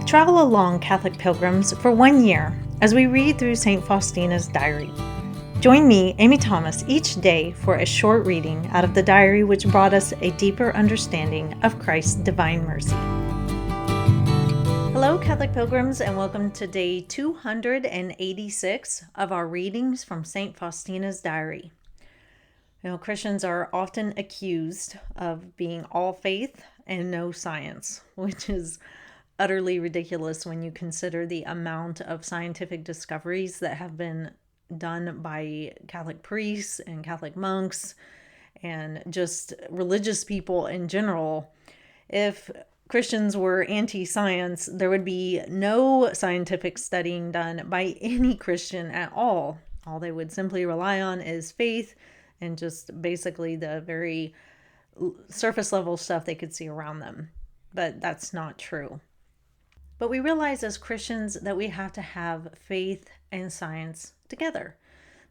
Travel along, Catholic pilgrims, for 1 year as we read through St. Faustina's diary. Join me, Amy Thomas, each day for a short reading out of the diary which brought us a deeper understanding of Christ's divine mercy. Hello, Catholic pilgrims, and welcome to day 286 of our readings from St. Faustina's diary. Christians are often accused of being all faith and no science, which is utterly ridiculous when you consider the amount of scientific discoveries that have been done by Catholic priests and Catholic monks and just religious people in general. If Christians were anti-science, there would be no scientific studying done by any Christian at all. All they would simply rely on is faith and just basically the very surface level stuff they could see around them. But that's not true. But we realize as Christians that we have to have faith and science together.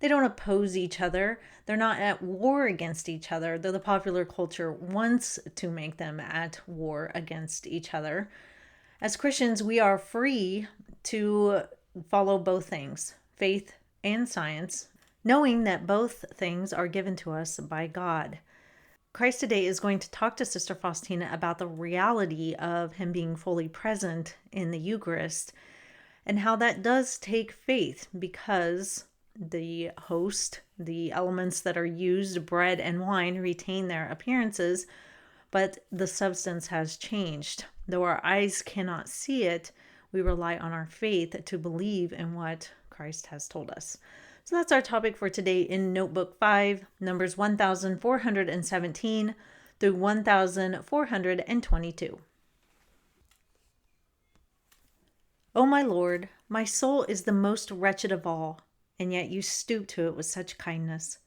They don't oppose each other. They're not at war against each other, though the popular culture wants to make them at war against each other. As Christians, we are free to follow both things, faith and science, knowing that both things are given to us by God. Christ today is going to talk to Sister Faustina about the reality of him being fully present in the Eucharist and how that does take faith because the host, the elements that are used, bread and wine, retain their appearances, but the substance has changed. Though our eyes cannot see it, we rely on our faith to believe in what Christ has told us. So that's our topic for today in Notebook 5, numbers 1417 through 1422. O my Lord, my soul is the most wretched of all, and yet you stoop to it with such kindness.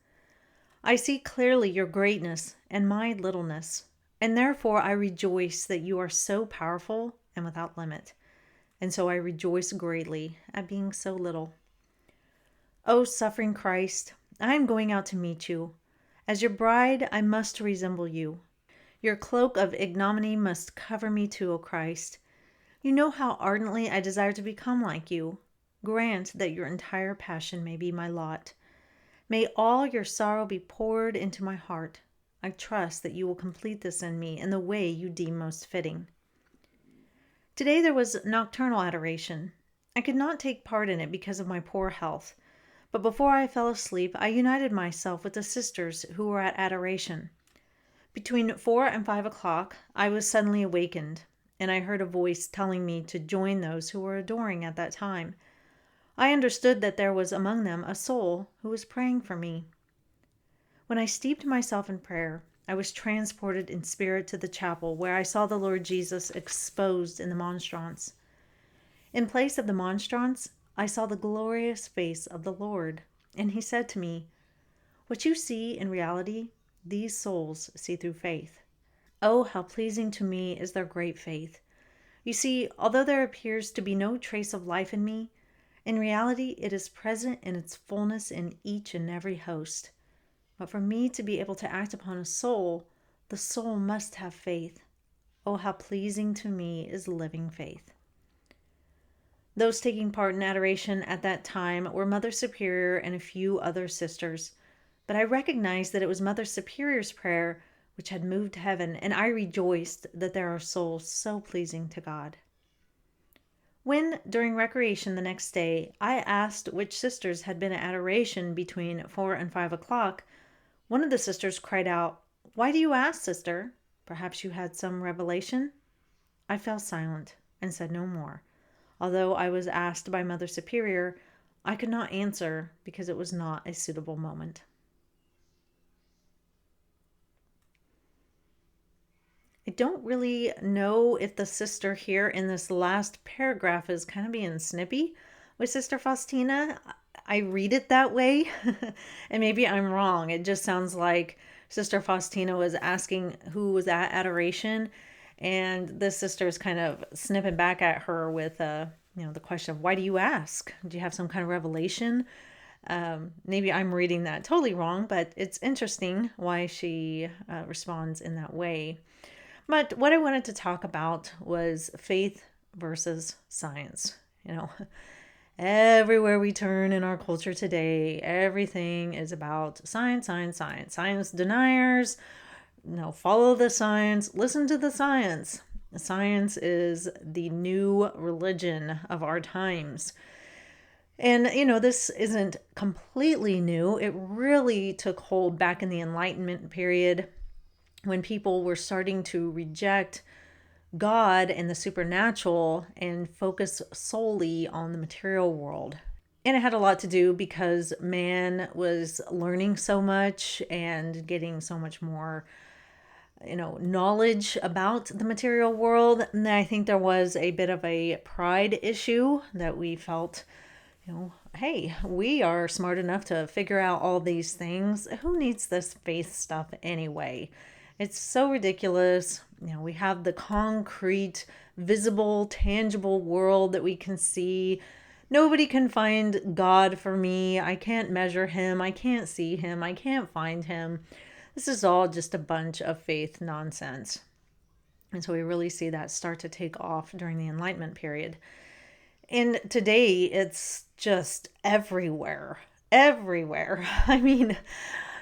I see clearly your greatness and my littleness, and therefore I rejoice that you are so powerful and without limit, and so I rejoice greatly at being so little. O suffering Christ, I am going out to meet you. As your bride, I must resemble you. Your cloak of ignominy must cover me too, O Christ. You know how ardently I desire to become like you. Grant that your entire passion may be my lot. May all your sorrow be poured into my heart. I trust that you will complete this in me in the way you deem most fitting. Today there was nocturnal adoration. I could not take part in it because of my poor health. But before I fell asleep, I united myself with the sisters who were at adoration. Between 4 and 5 o'clock, I was suddenly awakened, and I heard a voice telling me to join those who were adoring at that time. I understood that there was among them a soul who was praying for me. When I steeped myself in prayer, I was transported in spirit to the chapel where I saw the Lord Jesus exposed in the monstrance. In place of the monstrance, I saw the glorious face of the Lord, and he said to me, "What you see in reality, these souls see through faith. Oh, how pleasing to me is their great faith. You see, although there appears to be no trace of life in me, in reality it is present in its fullness in each and every host. But for me to be able to act upon a soul, the soul must have faith. Oh, how pleasing to me is living faith." Those taking part in adoration at that time were Mother Superior and a few other sisters, but I recognized that it was Mother Superior's prayer which had moved heaven, and I rejoiced that there are souls so pleasing to God. When, during recreation the next day, I asked which sisters had been at adoration between 4 and 5 o'clock, one of the sisters cried out, "Why do you ask, sister? Perhaps you had some revelation?" I fell silent and said no more. Although I was asked by Mother Superior, I could not answer because it was not a suitable moment. I don't really know if the sister here in this last paragraph is kind of being snippy with Sister Faustina. I read it that way, and maybe I'm wrong. It just sounds like Sister Faustina was asking who was at adoration, and this sister is kind of snipping back at her with the question of, "Why do you ask? Do you have some kind of revelation?" Maybe I'm reading that totally wrong, but it's interesting why she responds in that way. But what I wanted to talk about was faith versus science. You know, everywhere we turn in our culture today, everything is about science, science, science. Science deniers, no, follow the science, listen to the science. Science is the new religion of our times. And, this isn't completely new. It really took hold back in the Enlightenment period when people were starting to reject God and the supernatural and focus solely on the material world. And it had a lot to do because man was learning so much and getting so much more, knowledge about the material world. And I think there was a bit of a pride issue that we felt, hey, we are smart enough to figure out all these things. Who needs this faith stuff anyway? It's so ridiculous. We have the concrete, visible, tangible world that we can see. Nobody can find God for me. I can't measure him. I can't see him. I can't find him. This is all just a bunch of faith nonsense. And so we really see that start to take off during the Enlightenment period. And today it's just everywhere. Everywhere. I mean,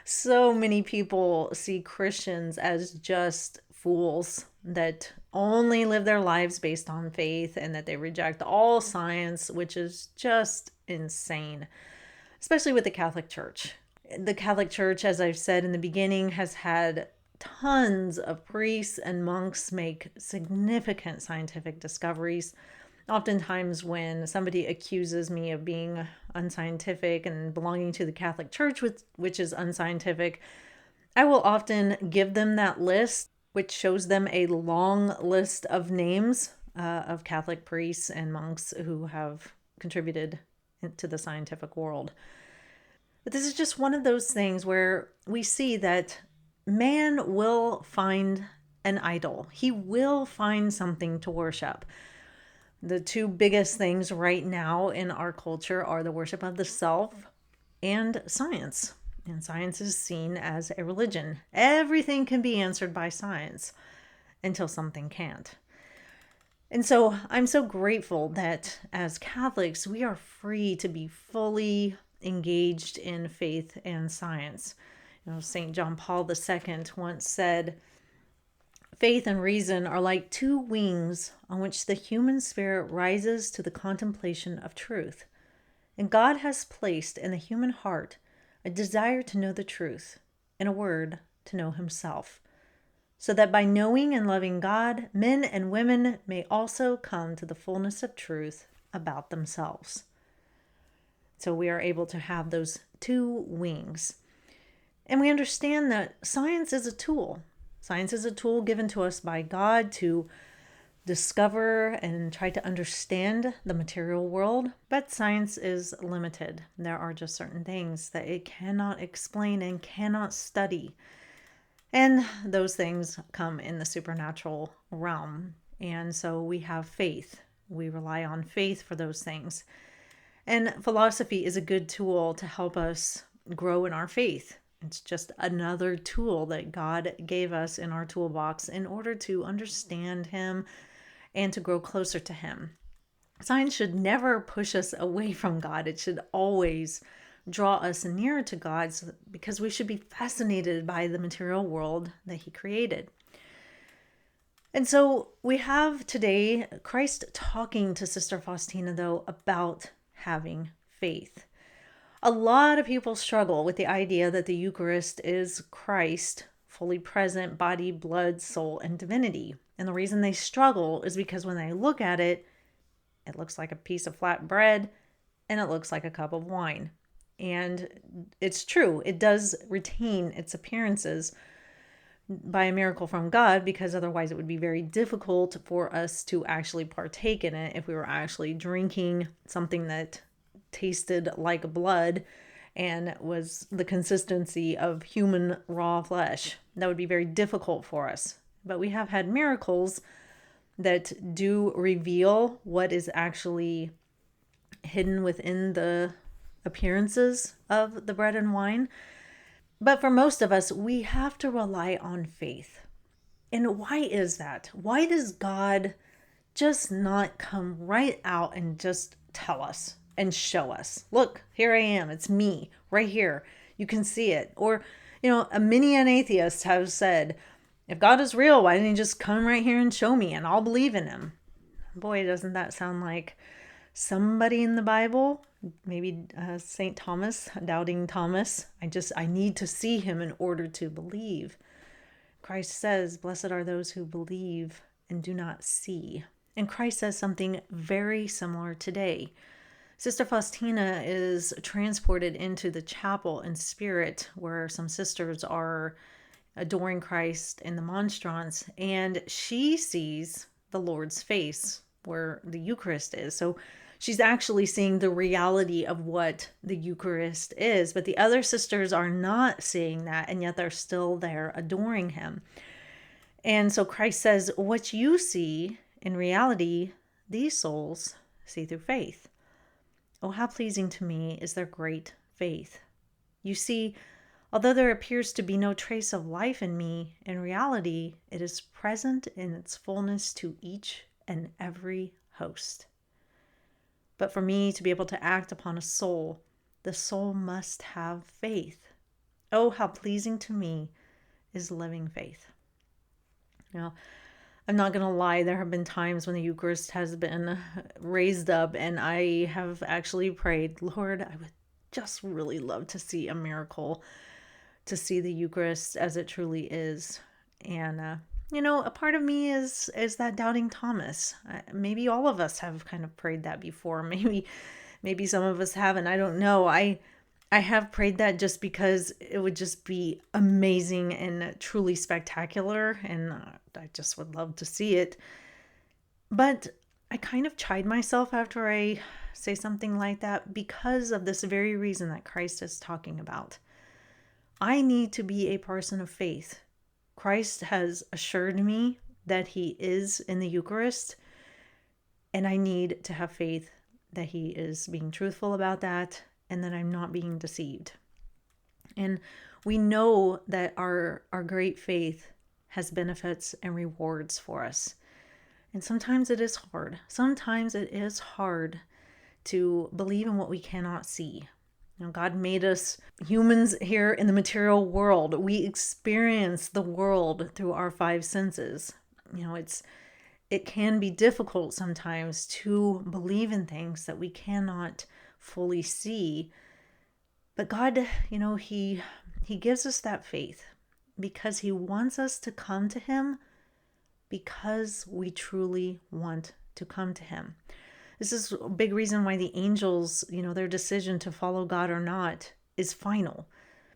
so many people see Christians as just fools that only live their lives based on faith and that they reject all science, which is just insane, especially with the Catholic Church. The Catholic Church, as I've said in the beginning, has had tons of priests and monks make significant scientific discoveries. Oftentimes, when somebody accuses me of being unscientific and belonging to the Catholic Church, which is unscientific, I will often give them that list, which shows them a long list of names of Catholic priests and monks who have contributed to the scientific world. But this is just one of those things where we see that man will find an idol. He will find something to worship. The two biggest things right now in our culture are the worship of the self and science. And science is seen as a religion. Everything can be answered by science until something can't. And so I'm so grateful that as Catholics, we are free to be fully engaged in faith and science. St. John Paul II once said, "Faith and reason are like two wings on which the human spirit rises to the contemplation of truth. And God has placed in the human heart a desire to know the truth, in a word, to know himself, so that by knowing and loving God, men and women may also come to the fullness of truth about themselves." So we are able to have those two wings. And we understand that science is a tool. Science is a tool given to us by God to discover and try to understand the material world, but science is limited. There are just certain things that it cannot explain and cannot study. And those things come in the supernatural realm. And so we have faith. We rely on faith for those things. And philosophy is a good tool to help us grow in our faith. It's just another tool that God gave us in our toolbox in order to understand him and to grow closer to him. Science should never push us away from God. It should always draw us nearer to God because we should be fascinated by the material world that he created. And so we have today Christ talking to Sister Faustina, though, about having faith. A lot of people struggle with the idea that the Eucharist is Christ, fully present, body, blood, soul, and divinity. And the reason they struggle is because when they look at it, it looks like a piece of flat bread and it looks like a cup of wine. And it's true, it does retain its appearances by a miracle from God, because otherwise it would be very difficult for us to actually partake in it if we were actually drinking something that tasted like blood and was the consistency of human raw flesh. That would be very difficult for us. But we have had miracles that do reveal what is actually hidden within the appearances of the bread and wine. But for most of us, we have to rely on faith. And why is that? Why does God just not come right out and just tell us and show us, look, here I am. It's me right here. You can see it. Or, many an atheist have said, if God is real, why didn't he just come right here and show me and I'll believe in him? Boy, doesn't that sound like somebody in the Bible? Maybe St. Thomas, doubting Thomas. I need to see him in order to believe. Christ says, blessed are those who believe and do not see. And Christ says something very similar today. Sister Faustina is transported into the chapel in spirit where some sisters are adoring Christ in the monstrance, and she sees the Lord's face where the Eucharist is. So she's actually seeing the reality of what the Eucharist is, but the other sisters are not seeing that, and yet they're still there adoring him. And so Christ says, what you see in reality, these souls see through faith. Oh, how pleasing to me is their great faith. You see, although there appears to be no trace of life in me, in reality, it is present in its fullness to each and every host. But for me to be able to act upon a soul, the soul must have faith. Oh, how pleasing to me is living faith. I'm not going to lie, there have been times when the Eucharist has been raised up and I have actually prayed, Lord, I would just really love to see a miracle, to see the Eucharist as it truly is. And, a part of me is that doubting Thomas. Maybe all of us have kind of prayed that before. Maybe some of us haven't. I don't know. I have prayed that just because it would just be amazing and truly spectacular, and I just would love to see it. But I kind of chide myself after I say something like that because of this very reason that Christ is talking about. I need to be a person of faith. Christ has assured me that he is in the Eucharist, and I need to have faith that he is being truthful about that and that I'm not being deceived. And we know that our great faith has benefits and rewards for us. And sometimes it is hard. Sometimes it is hard to believe in what we cannot see. God made us humans here in the material world. We experience the world through our five senses. It can be difficult sometimes to believe in things that we cannot fully see. But God, he gives us that faith because he wants us to come to him because we truly want to come to him. This is a big reason why the angels, their decision to follow God or not is final,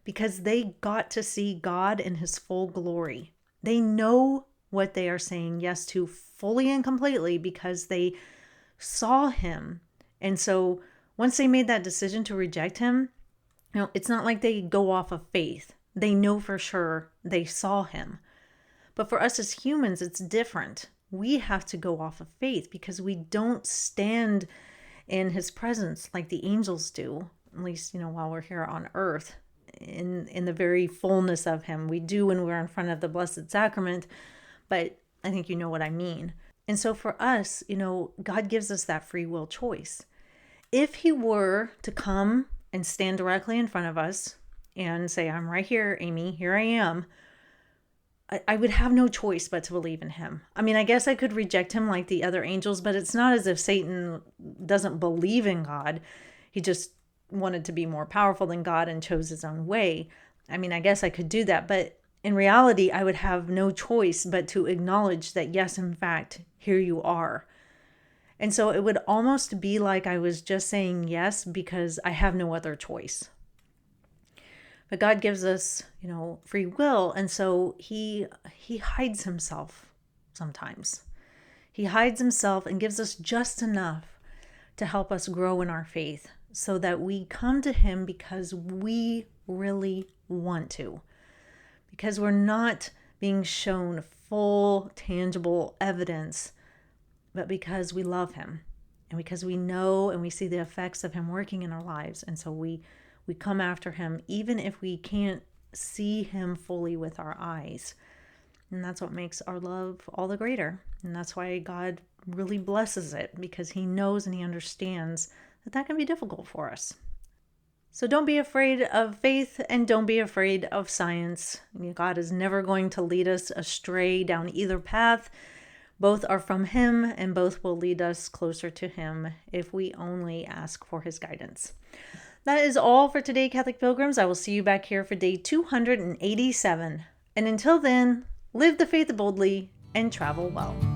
because they got to see God in his full glory. They know what they are saying yes to fully and completely because they saw him. And so once they made that decision to reject him, it's not like they go off of faith. They know for sure they saw him. But for us as humans, it's different. We have to go off of faith because we don't stand in his presence like the angels do, at least, while we're here on earth, in the very fullness of him. We do when we're in front of the Blessed Sacrament, but I think you know what I mean. And so for us, God gives us that free will choice. If he were to come and stand directly in front of us and say, I'm right here, Amy, here I am, I would have no choice but to believe in him. I mean, I guess I could reject him like the other angels, but it's not as if Satan doesn't believe in God. He just wanted to be more powerful than God and chose his own way. I mean, I guess I could do that, but in reality, I would have no choice but to acknowledge that, yes, in fact, here you are. And so it would almost be like I was just saying yes because I have no other choice. But God gives us, free will. And so he hides himself sometimes. He hides himself and gives us just enough to help us grow in our faith so that we come to him because we really want to. Because we're not being shown full, tangible evidence, but because we love him and because we know and we see the effects of him working in our lives. And so we come after him, even if we can't see him fully with our eyes. And that's what makes our love all the greater. And that's why God really blesses it because he knows and he understands that that can be difficult for us. So don't be afraid of faith and don't be afraid of science. God is never going to lead us astray down either path. Both are from him and both will lead us closer to him if we only ask for his guidance. That is all for today, Catholic Pilgrims. I will see you back here for day 287. And until then, live the faith boldly and travel well.